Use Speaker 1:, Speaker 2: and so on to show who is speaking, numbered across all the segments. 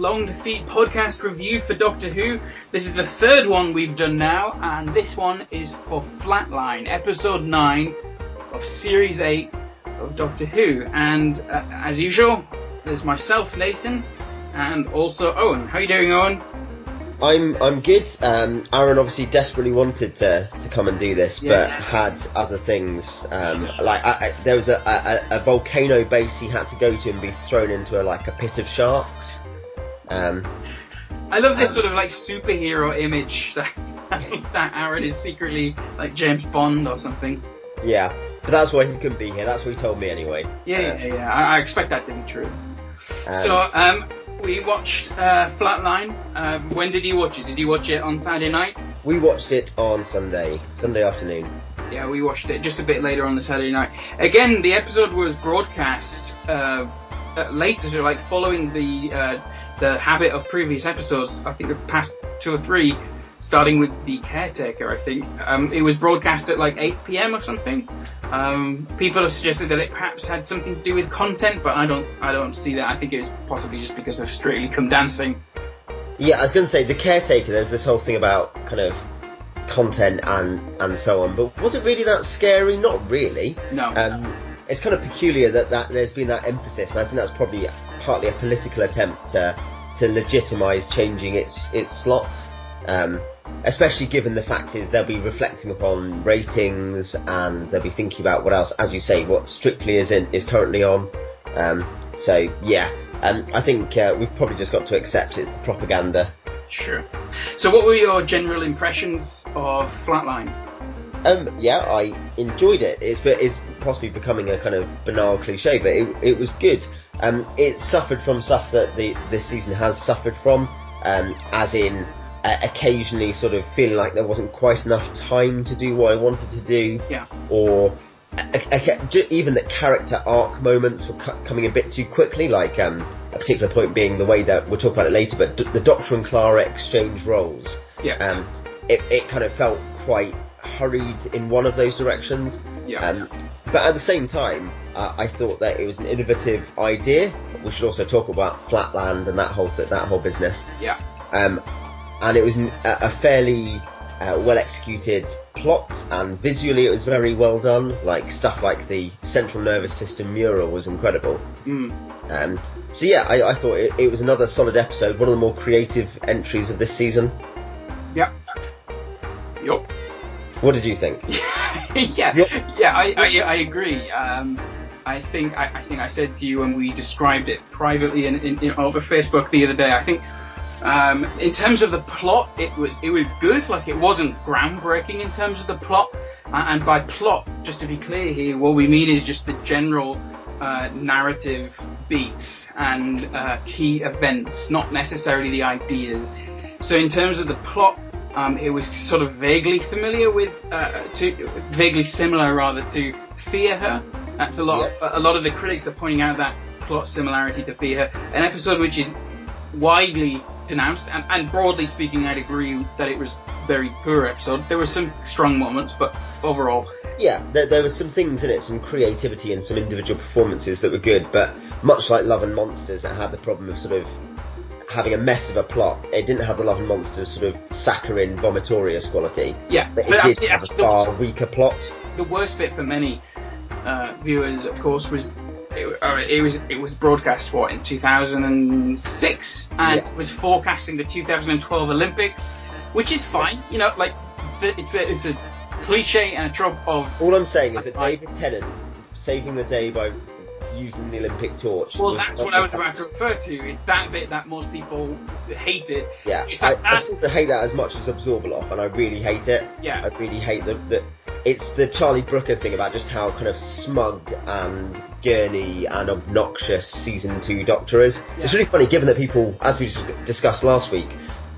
Speaker 1: Long Defeat podcast review for Doctor Who. This is the third one we've done now, and this one is for Flatline, episode 9 of series 8 of Doctor Who. And as usual, there's myself, Nathan, and also Owen. How are you doing, Owen?
Speaker 2: I'm good. Aaron obviously desperately wanted to come and do this, but had other things. There was a volcano base he had to go to and be thrown into a pit of sharks.
Speaker 1: I love this sort of superhero image that Aaron is secretly like James Bond or something.
Speaker 2: Yeah, but that's why he couldn't be here. That's what he told me anyway.
Speaker 1: Yeah. I expect that to be true. We watched Flatline. When did you watch it? Did you watch it on Saturday night?
Speaker 2: We watched it on Sunday afternoon.
Speaker 1: Yeah, we watched it just a bit later on the Saturday night. Again, the episode was broadcast later, so following the habit of previous episodes. I think the past 2 or 3, starting with the caretaker. I think it was broadcast at 8 p.m. or something. People have suggested that it perhaps had something to do with content, but I don't see that. I think it was possibly just because of Strictly Come Dancing.
Speaker 2: Yeah, I was going to say, the caretaker, there's this whole thing about kind of content and so on, but was it really that scary? Not really.
Speaker 1: No.
Speaker 2: It's kind of peculiar that there's been that emphasis, and I think that's probably partly a political attempt to legitimise changing its slot. Especially given the fact is they'll be reflecting upon ratings and they'll be thinking about what else, as you say, what Strictly is currently on. I think we've probably just got to accept it's the propaganda.
Speaker 1: Sure. So what were your general impressions of Flatline?
Speaker 2: I enjoyed it. It's possibly becoming a kind of banal cliche, but it was good. It suffered from stuff that this season has suffered from, as in occasionally sort of feeling like there wasn't quite enough time to do what I wanted to do, or even that character arc moments were coming a bit too quickly, a particular point being the way that we'll talk about it later, but the Doctor and Clara exchange roles. It kind of felt quite hurried in one of those directions. But at the same time, I thought that it was an innovative idea. We should also talk about Flatland and that whole business. And it was a fairly well executed plot, and visually it was very well done. Stuff like the central nervous system mural was incredible. I thought it was another solid episode, one of the more creative entries of this season.
Speaker 1: Yup.
Speaker 2: What did you think?
Speaker 1: I agree. I think I said to you when we described it privately over Facebook the other day. I think in terms of the plot, it was good. It wasn't groundbreaking in terms of the plot, and by plot, just to be clear here, what we mean is just the general narrative beats and key events, not necessarily the ideas. So in terms of the plot, it was sort of vaguely similar to Fear Her. That's a lot of the critics are pointing out that plot similarity to Fear Her, an episode which is widely denounced, and broadly speaking, I'd agree that it was a very poor episode. There were some strong moments, but overall...
Speaker 2: Yeah, there were some things in it, some creativity and some individual performances that were good, but much like Love and Monsters, it had the problem of sort of having a mess of a plot. It didn't have the Love and Monsters sort of saccharine, vomitorious quality. But it did have a far weaker plot. The
Speaker 1: worst bit for many viewers, of course, was it was broadcast in 2006, and it was forecasting the 2012 Olympics, which is fine. It's a cliche and a trope of...
Speaker 2: All I'm saying is that David Tennant saving the day by using the Olympic torch.
Speaker 1: Well, that's what I was about to refer to. It's that bit that most people hated.
Speaker 2: Yeah, I still hate that as much as Absorbaloff, and I really hate it. I really hate that. It's the Charlie Brooker thing about just how kind of smug and gurney and obnoxious season 2 Doctor is. It's really funny, given that people, as we discussed last week,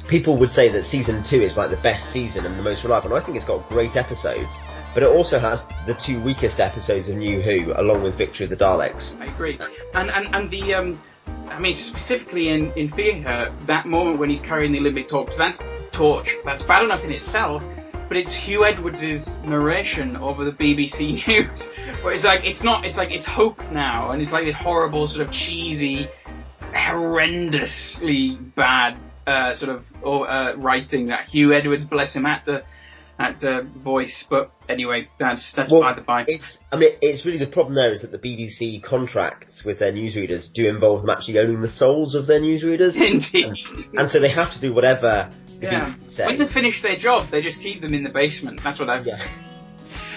Speaker 2: people would say that season 2 is the best season and the most reliable, and I think it's got great episodes, but it also has the 2 weakest episodes of New Who, along with Victory of the Daleks.
Speaker 1: I agree. And the specifically in Fear Her, that moment when he's carrying the Olympic torch, that's bad enough in itself, but it's Hugh Edwards' narration over the BBC News, where it's Hope now, and it's this horrible sort of cheesy horrendously bad sort of writing that Hugh Edwards, bless him, at the voice. But anyway, that's by the by.
Speaker 2: It's really the problem there is that the BBC contracts with their newsreaders do involve them actually owning the souls of their newsreaders.
Speaker 1: Indeed.
Speaker 2: And so they have to do whatever the BBC say.
Speaker 1: When they finish their job, they just keep them in the basement. That's what I've. Yeah.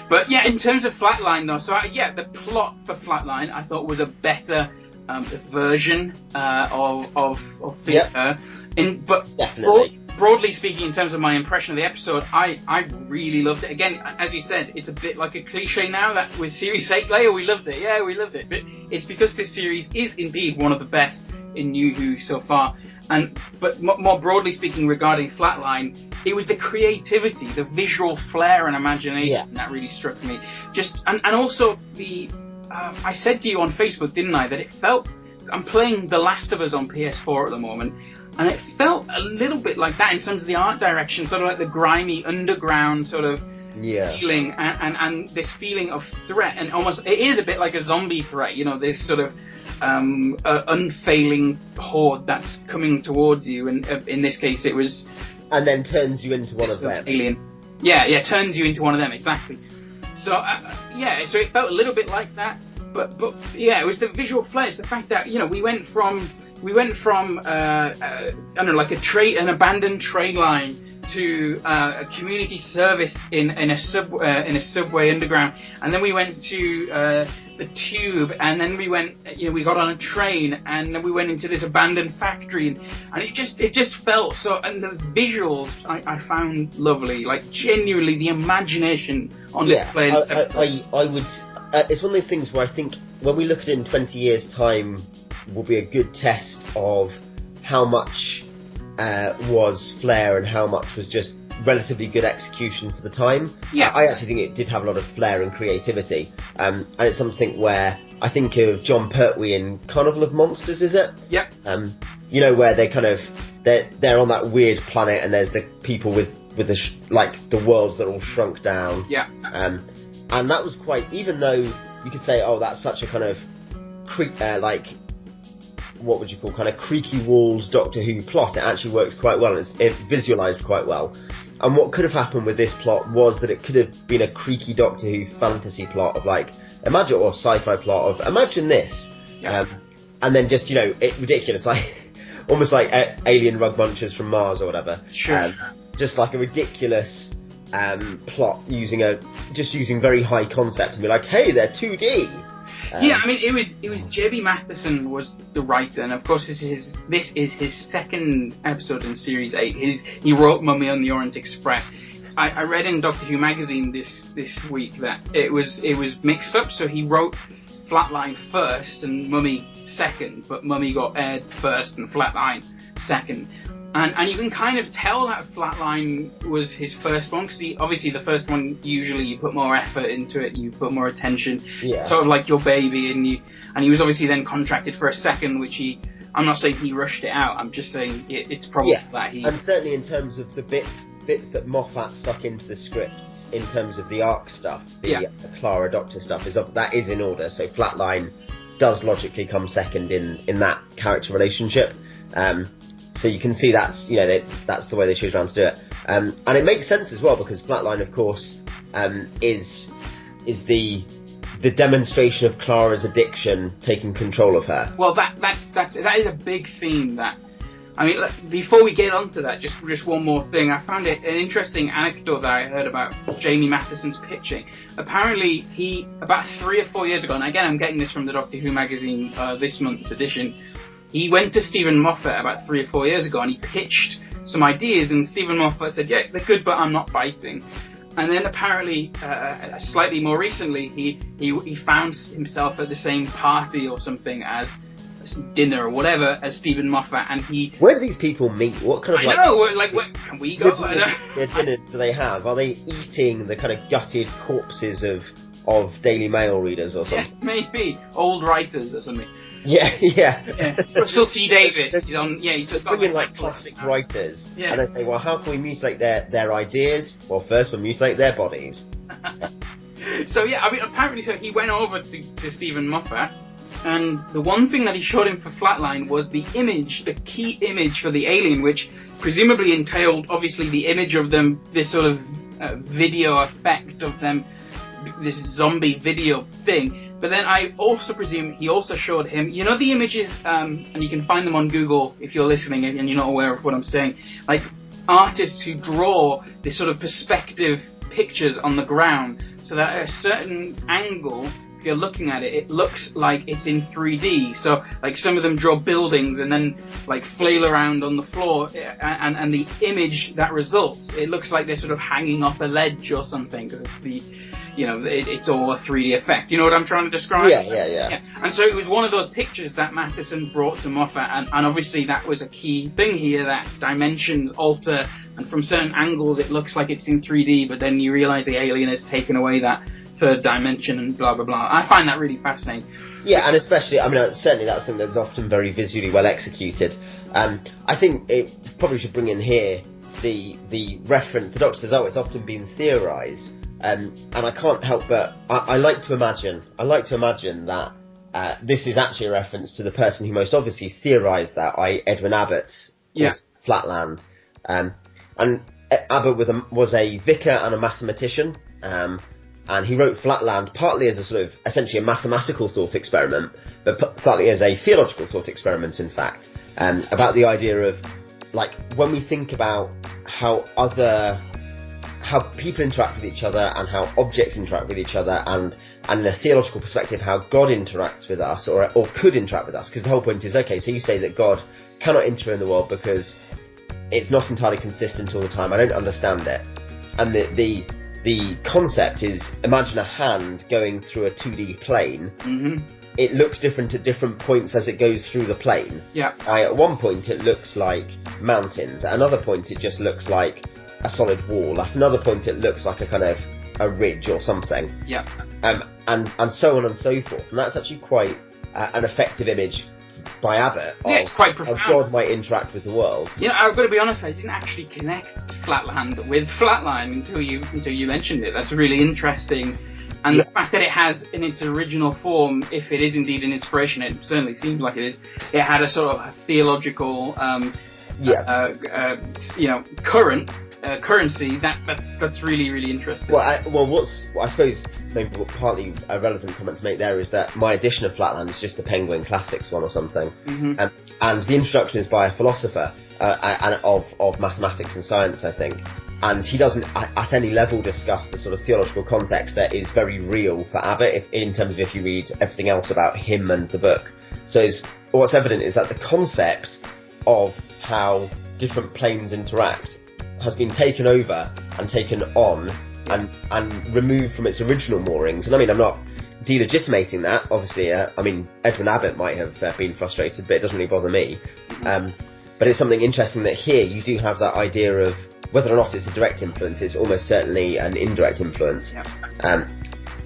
Speaker 1: But yeah, in terms of Flatline though, so the plot for Flatline I thought was a better version of theatre. But
Speaker 2: definitely.
Speaker 1: Broadly speaking, in terms of my impression of the episode, I really loved it. Again, as you said, it's a bit like a cliche now that with Series 8 later we loved it. Yeah, we loved it. But it's because this series is indeed one of the best in New Who so far. But more broadly speaking, regarding Flatline, it was the creativity, the visual flair and imagination that really struck me. And also I said to you on Facebook, didn't I, that it felt, I'm playing The Last of Us on PS4 at the moment, and it felt a little bit like that in terms of the art direction, sort of like the grimy underground sort of feeling, and this feeling of threat, and almost, it is a bit like a zombie threat, this sort of unfailing horde that's coming towards you, and in this case it was... And then turns you into one of them. Alien. Yeah, turns you into one of them, exactly. So, so it felt a little bit like that, but it was the visual flair, it's the fact that, we went from I don't know, like an abandoned train line to a community service in a subway underground, and then we went to the tube, and then we went, we got on a train, and then we went into this abandoned factory, and it just felt so, and the visuals I found lovely, like genuinely the imagination on display. I would. It's one of those things where I think when we look at it in 20 years' time, will be a good test of how much was flair and how much was just relatively good execution for the time. Yeah. I actually think it did have a lot of flair and creativity. And it's something where I think of John Pertwee in Carnival of Monsters, is it? Yeah. Where they kind of, they're on that weird planet, and there's the people with the worlds that are all shrunk down. Yeah. And that was quite, even though you could say, oh, that's such a kind of what would you call, kind of creaky walls Doctor Who plot, it actually works quite well, and it's visualised quite well. And what could have happened with this plot was that it could have been a creaky Doctor Who fantasy plot of or sci-fi plot of, imagine this, and then just, ridiculous, almost like alien rug munchers from Mars or whatever. Sure. Just like a ridiculous plot using very high concept, and be like, hey, they're 2D. It was J.B. Matheson was the writer, and of course this is his second episode in Series 8. He wrote Mummy on the Orient Express. I read in Doctor Who magazine this week that it was mixed up, so he wrote Flatline first and Mummy second, but Mummy got aired first and Flatline second. And you can kind of tell that Flatline was his first one, because obviously the first one, usually you put more effort into it, you put more attention, sort of like your baby, and he was obviously then contracted for a second, which I'm not saying he rushed it out, I'm just saying it's probably that he... And certainly in terms of the bits that Moffat stuck into the scripts, in terms of the arc stuff, the Clara Doctor stuff, that is in order, so Flatline does logically come second in that character relationship. So you can see that's the way they choose around to do it, and it makes sense as well, because Flatline, of course, is the demonstration of Clara's addiction taking control of her. Well, that is a big theme. Before we get onto that, just one more thing. I found it an interesting anecdote that I heard about Jamie Matheson's pitching. Apparently, he about 3 or 4 years ago, and again I'm getting this from the Doctor Who magazine, this month's edition. He went to Stephen Moffat about 3 or 4 years ago, and he pitched some ideas, and Stephen Moffat said, yeah, they're good, but I'm not biting. And then apparently, slightly more recently, he found himself at the same party or something as dinner or whatever as Stephen Moffat, and he... Where do these people meet? What kind of where can we go? What dinner do they have? Are they eating the kind of gutted corpses of Daily Mail readers or something? Yeah, maybe. Old writers or something. Yeah. Russell T Davies. He's on. Yeah, he's just got classic writers, and they say, well, how can we mutilate their ideas? Well, first we'll mutilate their bodies. So apparently, so he went over to Stephen Moffat, and the one thing that he showed him for Flatline was the image, the key image for the alien, which presumably entailed, obviously, the image of them, this sort of video effect of them, this zombie video thing. But then I also presume he also showed him, you know, the images, and you can find them on Google if you're listening and you're not aware of what I'm saying, like artists who draw this sort of perspective pictures on the ground, so that at a certain angle, if you're looking at it, it looks like it's in 3D. So, like, some of them draw buildings and then, like, flail around on the floor, and the image that results, it looks like they're sort of hanging off a ledge or something, because it's all a 3D effect. You know what I'm trying to describe?
Speaker 2: Yeah.
Speaker 1: And so it was one of those pictures that Matheson brought to Moffat, and obviously that was a key thing here, that dimensions alter, and from certain angles it looks like it's in 3D, but then you realise the alien has taken away that third dimension and blah blah blah. I find that really fascinating.
Speaker 2: Yeah, and especially, I mean, certainly that's something that's often very visually well executed. I think it probably should bring in here the reference. The Doctor says, "Oh, it's often been theorised," and I can't help but I like to imagine that this is actually a reference to the person who most obviously theorised that, i.e. Edwin Abbott, Flatland, and Abbott was a vicar and a mathematician. And he wrote Flatland partly as a sort of, essentially a mathematical thought experiment, but partly as a theological thought experiment, in fact, about the idea of, like, when we think about how people interact with each other and how objects interact with each other, and in a theological perspective, how God interacts with us, or could interact with us, because the whole point is, okay, so you say that God cannot enter in the world because it's not entirely consistent all the time, I don't understand it, and the concept is, imagine a hand going through a 2D plane. Mm-hmm. It looks different at different points as it goes through the plane.
Speaker 1: Yeah.
Speaker 2: At one point it looks like mountains. At another point it just looks like a solid wall. At another point it looks like a kind of a ridge or something.
Speaker 1: Yeah.
Speaker 2: And so on and so forth. And that's actually quite an effective image by Abbott
Speaker 1: it's quite profound.
Speaker 2: How God might interact with the world.
Speaker 1: You know, I've got to be honest, I didn't actually connect Flatland with Flatline until you mentioned it. That's really interesting. And the fact that it has, in its original form, if it is indeed an inspiration, it certainly seems like it is, it had a sort of a theological, currency. That's really, really interesting.
Speaker 2: Well, I suppose maybe partly a relevant comment to make there is that my edition of Flatland is just the Penguin Classics one or something, and the introduction is by a philosopher of mathematics and science, I think, and he doesn't at any level discuss the sort of theological context that is very real for Abbott in terms of if you read everything else about him and the book. So what's evident is that the concept of how different planes interact has been taken over and taken on and removed from its original moorings. And I mean, I'm not delegitimating that, obviously. Edwin Abbott might have been frustrated, but it doesn't really bother me. But it's something interesting that here you do have that idea of whether or not it's a direct influence, it's almost certainly an indirect influence.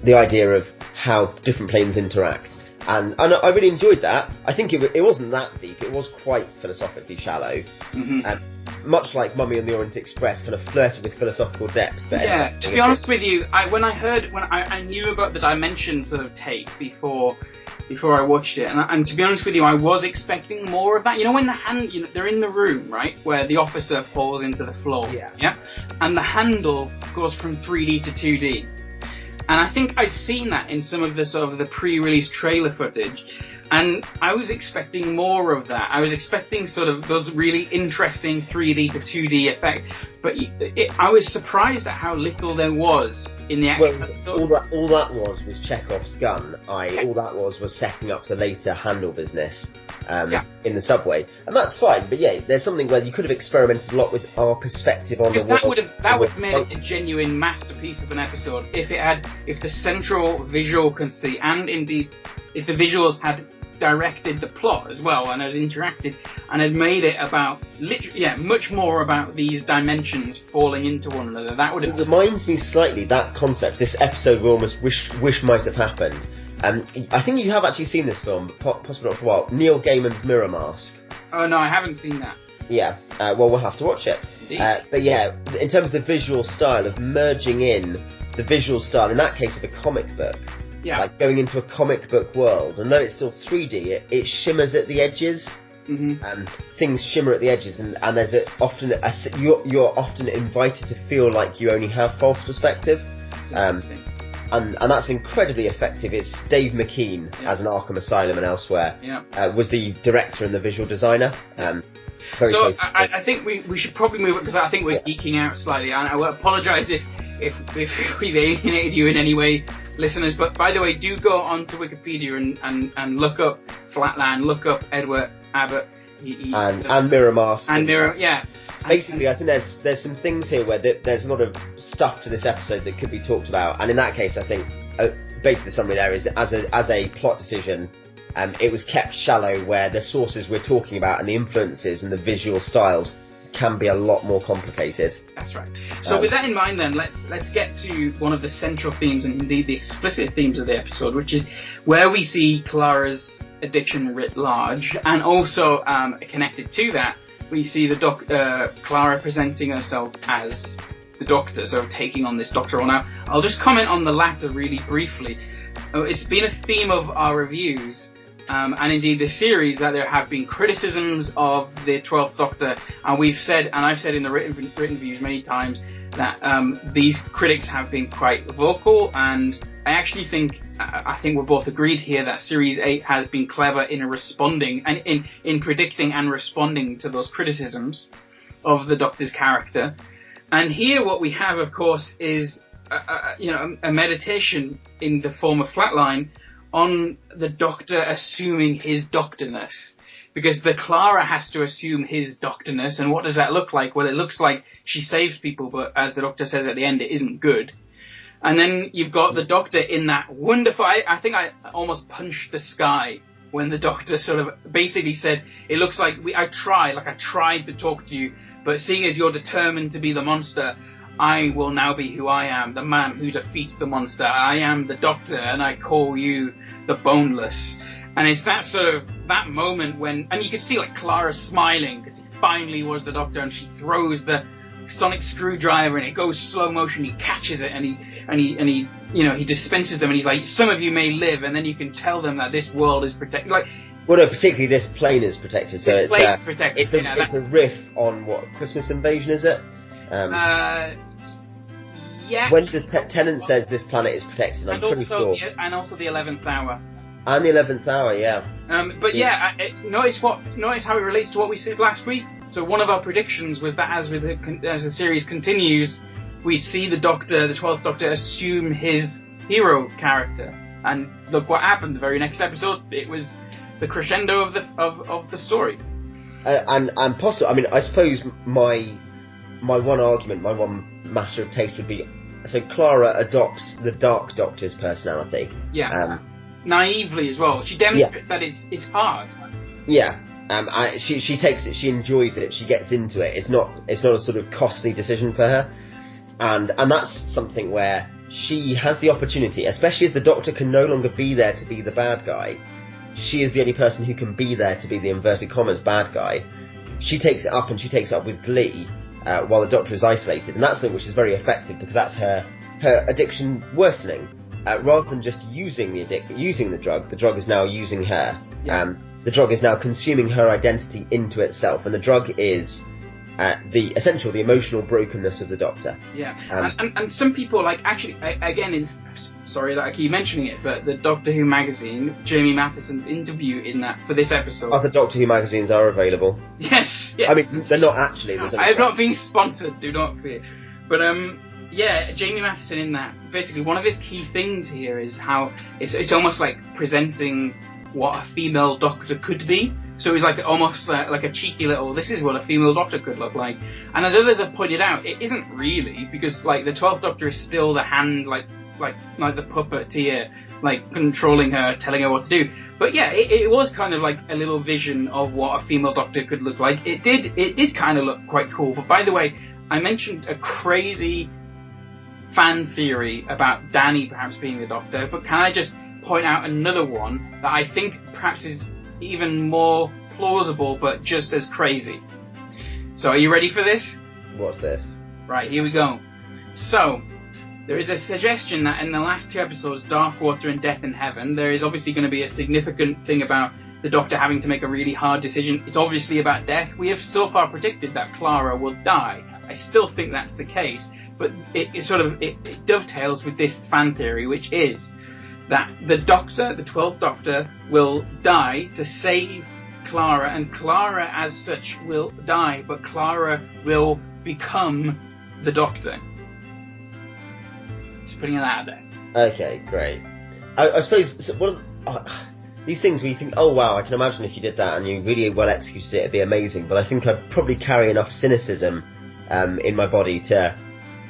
Speaker 2: The idea of how different planes interact. And I really enjoyed that. I think it wasn't that deep. It was quite philosophically shallow. Much like Mummy and the Orient Express kind of flirted with philosophical depth there.
Speaker 1: Yeah, to be honest with you, when I knew about the dimension sort of take before I watched it, and to be honest with you, I was expecting more of that. You know, when the hand, they're in the room, right, where the officer falls into the floor. Yeah. And the handle goes from 3D to 2D. And I think I'd seen that in some of the sort of the pre-release trailer footage, and I was expecting more of that. I was expecting sort of those really interesting 3D to 2D effects, but I was surprised at how little there was in the actual...
Speaker 2: Well, all that was Chekhov's gun. All that was setting up the later handle business in the subway. And that's fine, but there's something where you could have experimented a lot with our perspective on the world. That would have made it a genuine masterpiece
Speaker 1: of an episode if the central visual conceit, and indeed if the visuals had directed the plot as well and had interacted and had made it about much more about these dimensions falling into one another. That would have...
Speaker 2: It reminds me slightly, that concept, this episode we almost wish might have happened. I think you have actually seen this film, but possibly not for a while. Neil Gaiman's Mirror Mask.
Speaker 1: Oh no, I haven't seen that.
Speaker 2: Yeah, well, we'll have to watch it. But in terms of the visual style, of merging in the visual style, in that case of a comic book,
Speaker 1: Yeah.
Speaker 2: Like going into a comic book world, and though it's still 3D, it shimmers at the edges.
Speaker 1: Mm-hmm.
Speaker 2: Things shimmer at the edges, and there's you're often invited to feel like you only have false perspective. And that's incredibly effective. It's Dave McKean as an Arkham Asylum and elsewhere. Was the director and the visual designer.
Speaker 1: So I think we should probably move it, because I think we're geeking out slightly, and I will apologise if we've alienated you in any way, listeners. But by the way, do go onto Wikipedia and look up Flatline, look up Edward Abbott,
Speaker 2: and Mirror Mask.
Speaker 1: And Mirror,
Speaker 2: Basically, I think there's some things here where there's a lot of stuff to this episode that could be talked about, and in that case, I think basically the summary there is as a plot decision, it was kept shallow, where the sources we're talking about and the influences and the visual styles can be a lot more complicated.
Speaker 1: That's right. So with that in mind, then let's get to one of the central themes, and indeed the explicit themes of the episode, which is where we see Clara's addiction writ large, and also connected to that, we see the Clara presenting herself as the Doctor, so taking on this Doctor role. Now, I'll just comment on the latter really briefly. It's been a theme of our reviews, and indeed the series, that there have been criticisms of the 12th Doctor, and we've said, and I've said in the written views many times, that these critics have been quite vocal, and I actually think we're both agreed here that Series 8 has been clever in responding, and in predicting and responding to those criticisms of the Doctor's character. And here what we have, of course, is a meditation in the form of Flatline on the Doctor assuming his Doctorness. Because the Clara has to assume his Doctorness, and what does that look like? Well, it looks like she saves people, but as the Doctor says at the end, it isn't good. And then you've got the Doctor in that wonderful... I think I almost punched the sky when the Doctor sort of basically said, it looks like I tried to talk to you, but seeing as you're determined to be the monster, I will now be who I am, the man who defeats the monster. I am the Doctor, and I call you the Boneless. And it's that sort of, that moment when, and you can see like Clara smiling, because he finally was the Doctor, and she throws the sonic screwdriver, and it goes slow motion, he catches it, and he dispenses them, and he's like, some of you may live, and then you can tell them that this world is protected. Like,
Speaker 2: well, no, particularly this plane is protected, so it's
Speaker 1: protected.
Speaker 2: It's a riff on what, Christmas Invasion, is it?
Speaker 1: Yeah.
Speaker 2: When does Tennant says this planet is protected, I'm pretty sure.
Speaker 1: And also the 11th hour.
Speaker 2: And the 11th hour, yeah.
Speaker 1: Notice how it relates to what we said last week. So one of our predictions was that as the series continues, we see the Doctor, the 12th Doctor, assume his hero character. And look what happened. The very next episode, it was the crescendo of the story.
Speaker 2: And possibly, I mean, I suppose my one argument, my one matter of taste would be, so Clara adopts the Dark Doctor's personality.
Speaker 1: Yeah. Naively as well. She demonstrates that it's hard.
Speaker 2: Yeah. She takes it. She enjoys it. She gets into it. It's not a sort of costly decision for her, and that's something where she has the opportunity, especially as the Doctor can no longer be there to be the bad guy. She is the only person who can be there to be the inverted commas bad guy. She takes it up, and she takes it up with glee, while the Doctor is isolated, and that's something which is very effective, because that's her addiction worsening. Rather than just using the drug is now using her.
Speaker 1: Yeah.
Speaker 2: The drug is now consuming her identity into itself, and the drug is the emotional brokenness of the Doctor.
Speaker 1: Yeah, and some people, like, actually, again, sorry that I keep mentioning it, but the Doctor Who magazine, Jamie Matheson's interview in that, for this episode...
Speaker 2: Other Doctor Who magazines are available.
Speaker 1: Yes.
Speaker 2: I mean, they're not actually.
Speaker 1: I have not been sponsored, do not fear. But, yeah, Jamie Matheson in that, basically one of his key things here is how it's almost like presenting what a female Doctor could be. So it's like almost like a cheeky little, this is what a female Doctor could look like. And as others have pointed out, it isn't really, because like the 12th Doctor is still the hand, like the puppeteer, like controlling her, telling her what to do. But yeah, it was kind of like a little vision of what a female Doctor could look like. It did kind of look quite cool. But by the way, I mentioned a crazy fan theory about Danny perhaps being the Doctor, but can I just point out another one that I think perhaps is even more plausible, but just as crazy. So are you ready for this?
Speaker 2: What's this?
Speaker 1: Right, here we go. So, there is a suggestion that in the last 2 episodes, Darkwater and Death in Heaven, there is obviously going to be a significant thing about the Doctor having to make a really hard decision. It's obviously about death. We have so far predicted that Clara will die. I still think that's the case, but it dovetails with this fan theory, which is that the Doctor, the 12th Doctor, will die to save Clara, and Clara as such will die, but Clara will become the Doctor. Just putting it out there.
Speaker 2: Okay, great. I suppose one of these things where you think, oh wow, I can imagine if you did that and you really well executed it, it'd be amazing, but I think I'd probably carry enough cynicism in my body to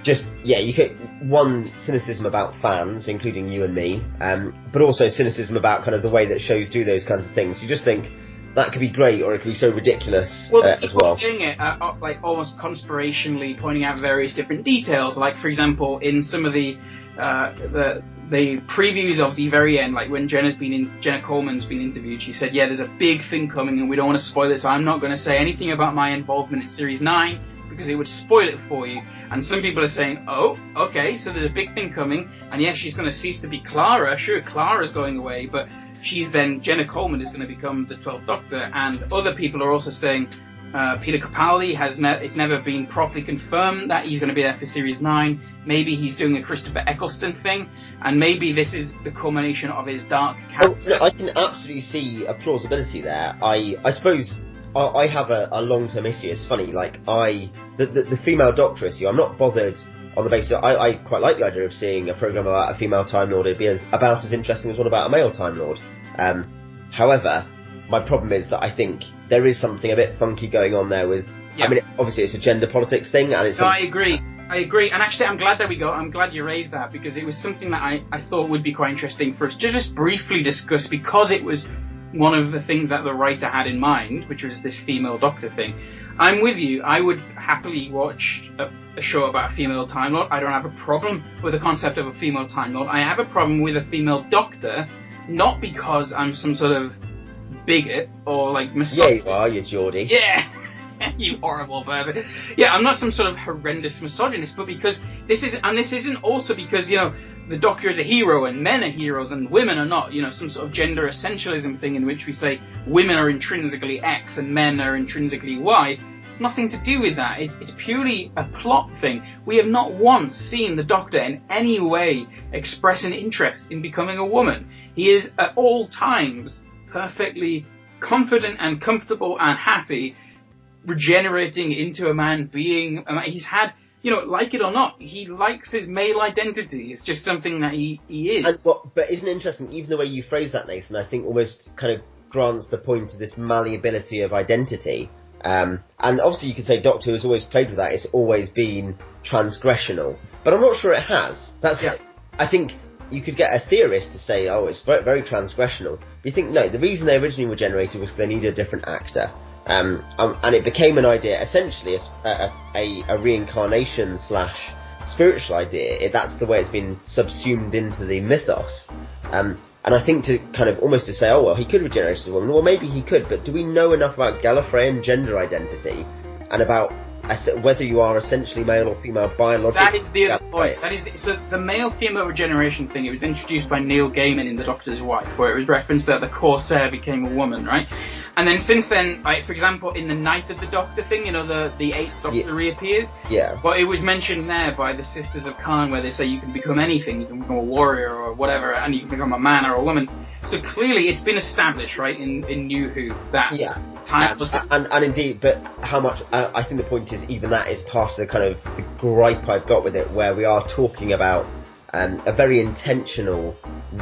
Speaker 2: just, you get one, cynicism about fans, including you and me, but also cynicism about kind of the way that shows do those kinds of things. You just think, that could be great, or it could be so ridiculous as well.
Speaker 1: Doing it, like almost conspirationally pointing out various different details. Like, for example, in some of the previews of the very end, like when Jenna Coleman's been interviewed, she said, "Yeah, there's a big thing coming, and we don't want to spoil it, so I'm not going to say anything about my involvement in Series 9 because it would spoil it for you." And some people are saying, "Oh, okay, so there's a big thing coming, and yes, she's going to cease to be Clara. Sure, Clara's going away, but." Jenna Coleman is going to become the 12th Doctor, and other people are also saying Peter Capaldi it's never been properly confirmed that he's going to be there for Series 9. Maybe he's doing a Christopher Eccleston thing, and maybe this is the culmination of his dark character.
Speaker 2: I can absolutely see a plausibility there. I suppose I have a long-term issue. It's funny, like the female Doctor issue, I'm not bothered on the basis I quite like the idea of seeing a programme about a female Time Lord. It'd be about as interesting as one about a male Time Lord. However, my problem is that I think there is something a bit funky going on there with... Yeah. I mean, obviously it's a gender politics thing, and it's...
Speaker 1: No, I agree, and actually I'm glad you raised that, because it was something that I thought would be quite interesting for us to just briefly discuss, because it was one of the things that the writer had in mind, which was this female Doctor thing. I'm with you. I would happily watch a show about a female Time Lord. I don't have a problem with the concept of a female Time Lord. I have a problem with a female Doctor, not because I'm some sort of bigot or like misogynist.
Speaker 2: Yeah, you are, you Geordie.
Speaker 1: Yeah, you horrible person. Yeah, I'm not some sort of horrendous misogynist, but because this isn't also because, the Doctor is a hero and men are heroes and women are not, some sort of gender essentialism thing in which we say women are intrinsically X and men are intrinsically Y. It's nothing to do with that. It's purely a plot thing. We have not once seen the Doctor in any way express an interest in becoming a woman. He is at all times perfectly confident and comfortable and happy, regenerating into a man being... He's had... like it or not, he likes his male identity. It's just something that he is.
Speaker 2: But isn't it interesting, even the way you phrase that, Nathan, I think almost kind of grants the point of this malleability of identity. And obviously you could say Doctor Who has always played with that. It's always been transgressional. But I'm not sure it has. I think you could get a theorist to say, oh, it's very, very transgressional. But you think, no, the reason they originally were generated was because they needed a different actor. And it became an idea, essentially a reincarnation / spiritual idea. That's the way it's been subsumed into the mythos. And I think to kind of almost to say, oh well, he could regenerate as a woman. Well, maybe he could, but do we know enough about Gallifreyan gender identity and about whether you are essentially male or female biologically?
Speaker 1: That is the other point. So the male-female regeneration thing, it was introduced by Neil Gaiman in The Doctor's Wife, where it was referenced that the Corsair became a woman, right? And then since then, for example, in the Night of the Doctor thing, the eighth Doctor reappears.
Speaker 2: Yeah.
Speaker 1: But it was mentioned there by the Sisters of Khan, where they say you can become anything. You can become a warrior or whatever, and you can become a man or a woman. So clearly it's been established, right, in New Who, that time was...
Speaker 2: And indeed, but how much... I think the point is, even that is part of the kind of the gripe I've got with it, where we are talking about a very intentional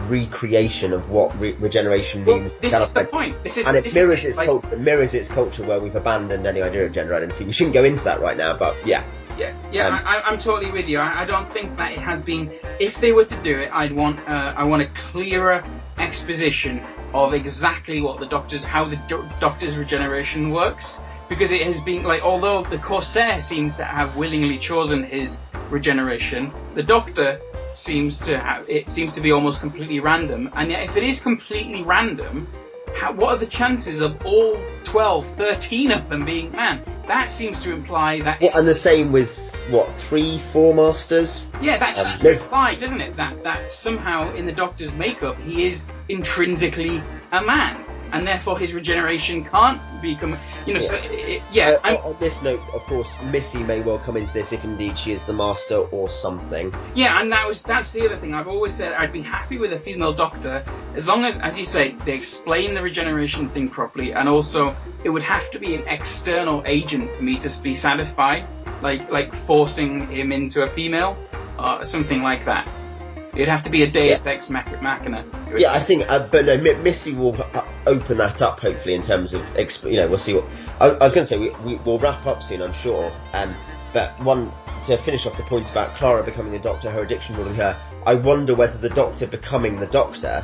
Speaker 2: recreation of what regeneration means.
Speaker 1: This is the point.
Speaker 2: It mirrors its culture where we've abandoned any idea of gender identity. We shouldn't go into that right now, but yeah.
Speaker 1: I'm totally with you. I don't think that it has been... If they were to do it, I want a clearer exposition of exactly what how the Doctor's regeneration works. Because it has been, although the Corsair seems to have willingly chosen his regeneration, the Doctor seems to be almost completely random. And yet, if it is completely random, what are the chances of all 12, 13 of them being man? That seems to imply that...
Speaker 2: and the same with 3-4 masters?
Speaker 1: Yeah, that's implied, doesn't it? That somehow in the Doctor's makeup he is intrinsically a man, and therefore his regeneration can't become.
Speaker 2: On this note, of course, Missy may well come into this if indeed she is the master or something.
Speaker 1: Yeah, and that's the other thing. I've always said I'd be happy with a female Doctor as long as you say, they explain the regeneration thing properly, and also it would have to be an external agent for me to be satisfied, like forcing him into a female or something like that. It'd have to be a Deus Ex Machina.
Speaker 2: Yeah, I think, but no, Missy will open that up, hopefully, in terms of, we'll see what... I was going to say, we'll wrap up soon, I'm sure, but to finish off the point about Clara becoming the Doctor, her addiction ruling her, I wonder whether the Doctor becoming the Doctor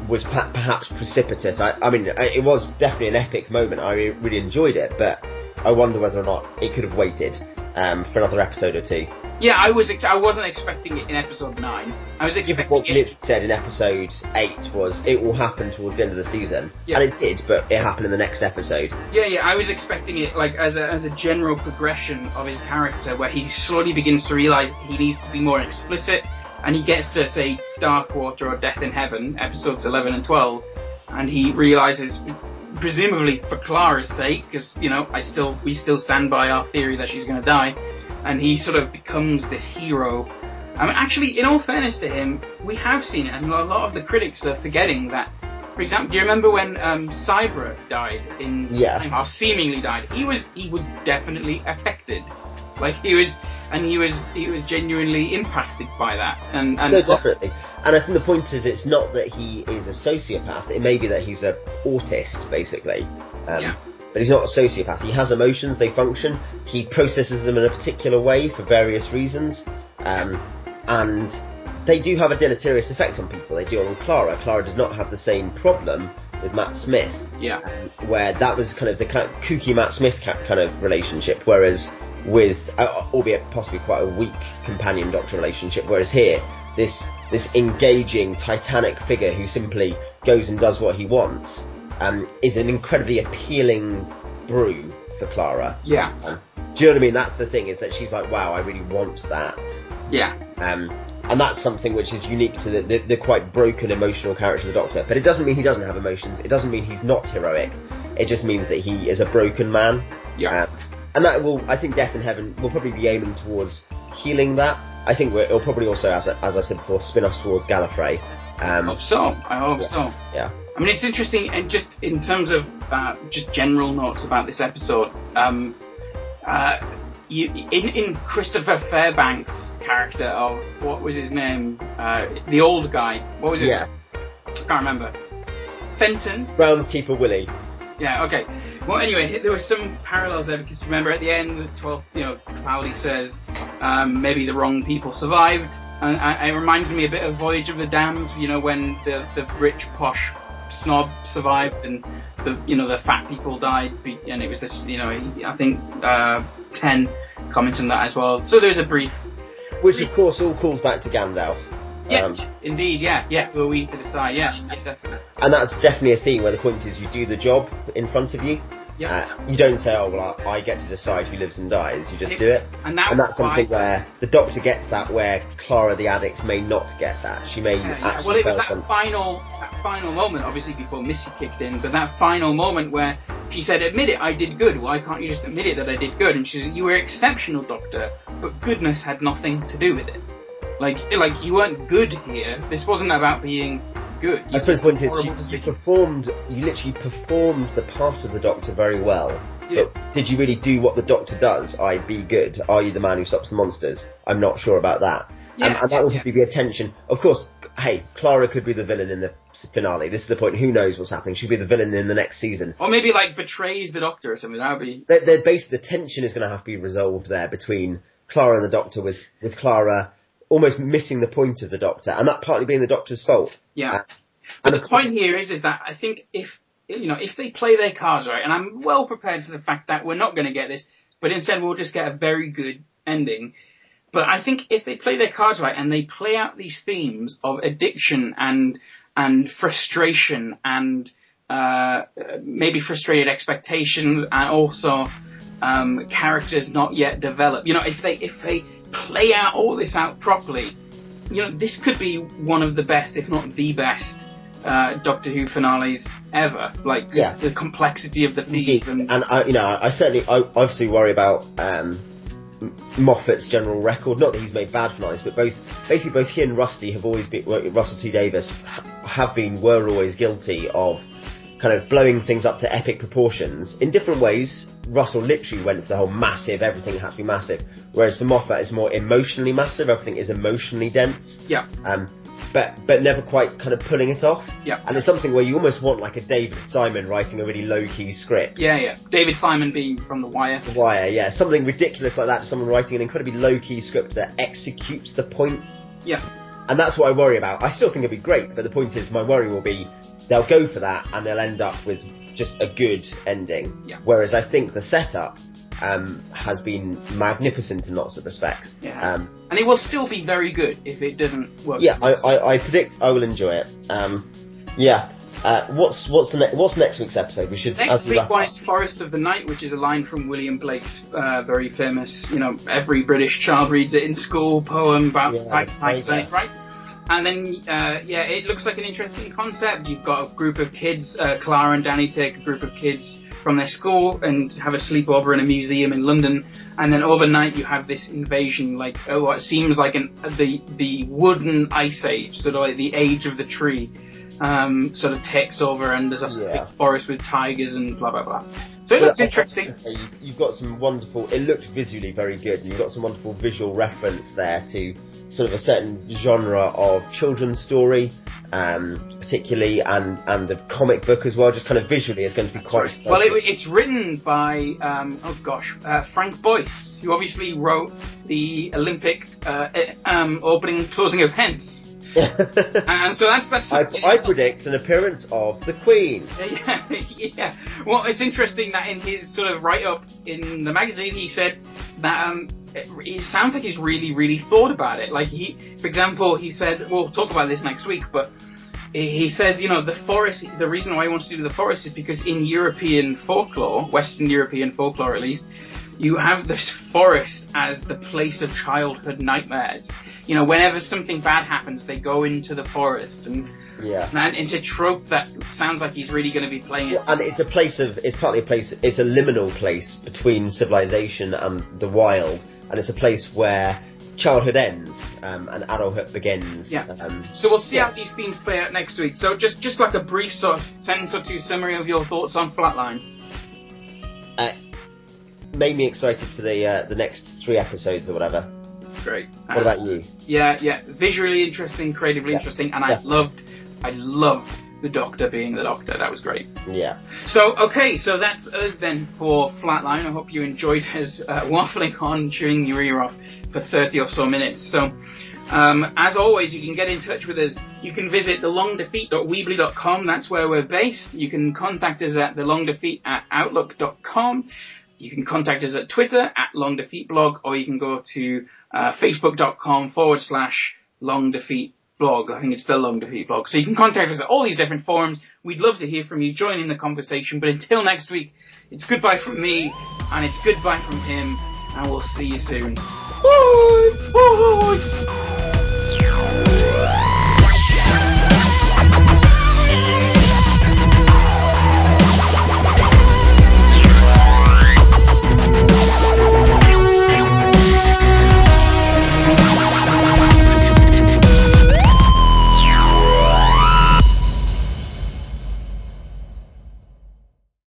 Speaker 2: was perhaps precipitous. I mean, it was definitely an epic moment, I really enjoyed it, but I wonder whether or not it could have waited for another episode or two.
Speaker 1: Yeah, I wasn't expecting it in episode 9. I was expecting
Speaker 2: what Liv said in episode 8 was it will happen towards the end of the season, and it did, but it happened in the next episode.
Speaker 1: Yeah, I was expecting it like as a general progression of his character, where he slowly begins to realise he needs to be more explicit, and he gets to say Darkwater or Death in Heaven, episodes 11 and 12, and he realises, presumably for Clara's sake, because we still stand by our theory that she's going to die. And he sort of becomes this hero. I mean, actually, in all fairness to him, we have seen it, and a lot of the critics are forgetting that. For example, do you remember when Cybra died or seemingly died? He was definitely affected. Like he was genuinely impacted by that. And
Speaker 2: no, definitely. And I think the point is, it's not that he is a sociopath. It may be that he's an autist, basically. But he's not a sociopath. He has emotions, they function. He processes them in a particular way for various reasons. And they do have a deleterious effect on people. They do on Clara. Clara does not have the same problem with Matt Smith.
Speaker 1: Yeah.
Speaker 2: Where that was kind of the kind of kooky Matt Smith kind of relationship, whereas with, albeit possibly quite a weak companion Doctor relationship, whereas here, this engaging, titanic figure who simply goes and does what he wants, is an incredibly appealing brew for Clara.
Speaker 1: Yeah.
Speaker 2: Do you know what I mean? That's the thing, is that she's like, wow, I really want that.
Speaker 1: Yeah.
Speaker 2: And that's something which is unique to the quite broken emotional character of the Doctor. But it doesn't mean he doesn't have emotions. It doesn't mean he's not heroic. It just means that he is a broken man.
Speaker 1: Yeah.
Speaker 2: And that I think Death in Heaven will probably be aiming towards healing that. I think it'll probably also, as I've said before, spin us towards Gallifrey.
Speaker 1: I hope so.
Speaker 2: Yeah.
Speaker 1: I mean, it's interesting, and just in terms of just general notes about this episode, in Christopher Fairbanks' character of, what was his name? The old guy. What was it?
Speaker 2: Yeah.
Speaker 1: I can't remember. Fenton?
Speaker 2: Groundskeeper Willie.
Speaker 1: Yeah, okay. Well, anyway, there were some parallels there, because remember at the end, the 12th, Capaldi says, maybe the wrong people survived. And it reminded me a bit of Voyage of the Damned, when the rich, posh snob survived and the fat people died, and it was this, I think 10 commented on that as well. So there's a brief...
Speaker 2: Which, of course, all calls back to Gandalf.
Speaker 1: Yes, indeed, yeah. Were we to decide, yeah, definitely.
Speaker 2: And that's definitely a theme where the point is you do the job in front of you.
Speaker 1: Yeah.
Speaker 2: You don't say, oh, well, I get to decide who lives and dies. You just do it.
Speaker 1: And that's
Speaker 2: something where the Doctor gets that, where Clara the addict may not get that. She may actually...
Speaker 1: Well, it was that final moment, obviously before Missy kicked in, but that final moment where she said, admit it, I did good. Why can't you just admit it that I did good? And she said, you were exceptional, Doctor, but goodness had nothing to do with it. Like you weren't good here. This wasn't about being good.
Speaker 2: I suppose the point is, you literally performed the part of the Doctor very well. Yeah. But did you really do what the Doctor does? Be good. Are you the man who stops the monsters? I'm not sure about that. Yeah, and that will probably be a tension. Of course, hey, Clara could be the villain in the finale. This is the point. Who knows what's happening? She'll be the villain in the next season.
Speaker 1: Or maybe betrays the Doctor or something. That would be...
Speaker 2: The tension is going to have to be resolved there between Clara and the Doctor, with Clara almost missing the point of the Doctor, and that partly being the Doctor's fault.
Speaker 1: Yeah. But the point here is that I think if they play their cards right, and I'm well prepared for the fact that we're not going to get this, but instead we'll just get a very good ending. But I think if they play their cards right and they play out these themes of addiction and frustration and maybe frustrated expectations, and also characters not yet developed. You know, if they play all this out properly, you know, this could be one of the best, if not the best, Doctor Who finales ever. Like, the complexity of the themes. And
Speaker 2: I certainly obviously worry about Moffat's general record. Not that he's made bad finales, but both he and Rusty have always been, Russell T Davies were always guilty of kind of blowing things up to epic proportions in different ways. Russell literally went for the whole massive, everything had to be massive, whereas for Moffat it's more emotionally massive, everything is emotionally dense.
Speaker 1: Yeah.
Speaker 2: But never quite kind of pulling it off.
Speaker 1: Yeah.
Speaker 2: And it's something where you almost want like a David Simon writing a really low-key script.
Speaker 1: Yeah. David Simon being from The Wire.
Speaker 2: The Wire, yeah. Something ridiculous like that, someone writing an incredibly low-key script that executes the point.
Speaker 1: Yeah.
Speaker 2: And that's what I worry about. I still think it'd be great, but the point is, my worry will be they'll go for that and they'll end up with just a good ending.
Speaker 1: Yeah.
Speaker 2: Whereas I think the setup has been magnificent in lots of respects.
Speaker 1: Yeah. And it will still be very good if it doesn't work.
Speaker 2: Yeah, I predict I will enjoy it. What's next week's episode? We should
Speaker 1: next week one is Forest of the Night, which is a line from William Blake's very famous, you know, every British child reads it in school poem about right? And then, it looks like an interesting concept. You've got a group of kids, Clara and Danny take a group of kids from their school and have a sleepover in a museum in London. And then overnight you have this invasion, like, what seems like the wooden ice age, sort of like the age of the tree, sort of takes over, and there's a big forest with tigers and blah, blah, blah. So it looks interesting.
Speaker 2: You've got some wonderful, it looked visually very good, and you've got some wonderful visual reference there to sort of a certain genre of children's story, particularly, and a comic book as well, just kind of visually is going to be quite striking.
Speaker 1: Well, it's written by, Frank Boyce, who obviously wrote the Olympic opening and closing events. And so that's
Speaker 2: I predict an appearance of the Queen.
Speaker 1: Yeah. Well, it's interesting that in his sort of write-up in the magazine, he said that it sounds like he's really, really thought about it. Like, for example, he said, we'll talk about this next week, but he says, you know, the forest, the reason why he wants to do the forest is because in European folklore, Western European folklore at least, you have this forest as the place of childhood nightmares. You know, whenever something bad happens, they go into the forest, and it's a trope that sounds like he's really going to be playing it.
Speaker 2: And it's a liminal place between civilization and the wild, and it's a place where childhood ends and adulthood begins.
Speaker 1: Yeah. So we'll see how these themes play out next week. So just like a brief sort of sentence or two summary of your thoughts on Flatline.
Speaker 2: Made me excited for the next 3 episodes or whatever.
Speaker 1: Great.
Speaker 2: What about you?
Speaker 1: Yeah. Visually interesting, creatively interesting, and I loved the Doctor being the Doctor. That was great. Yeah. So that's us then for Flatline. I hope you enjoyed us waffling on, chewing your ear off for 30 or so minutes. So, as always, you can get in touch with us. You can visit thelongdefeat.weebly.com. That's where we're based. You can contact us at thelongdefeat@outlook.com. You can contact us at Twitter at longdefeatblog, or you can go to facebook.com/longdefeatblog. I think it's the Long Defeat blog. So you can contact us at all these different forums. We'd love to hear from you. Join in the conversation. But until next week, it's goodbye from me, and it's goodbye from him, and we'll see you soon. Bye! Bye!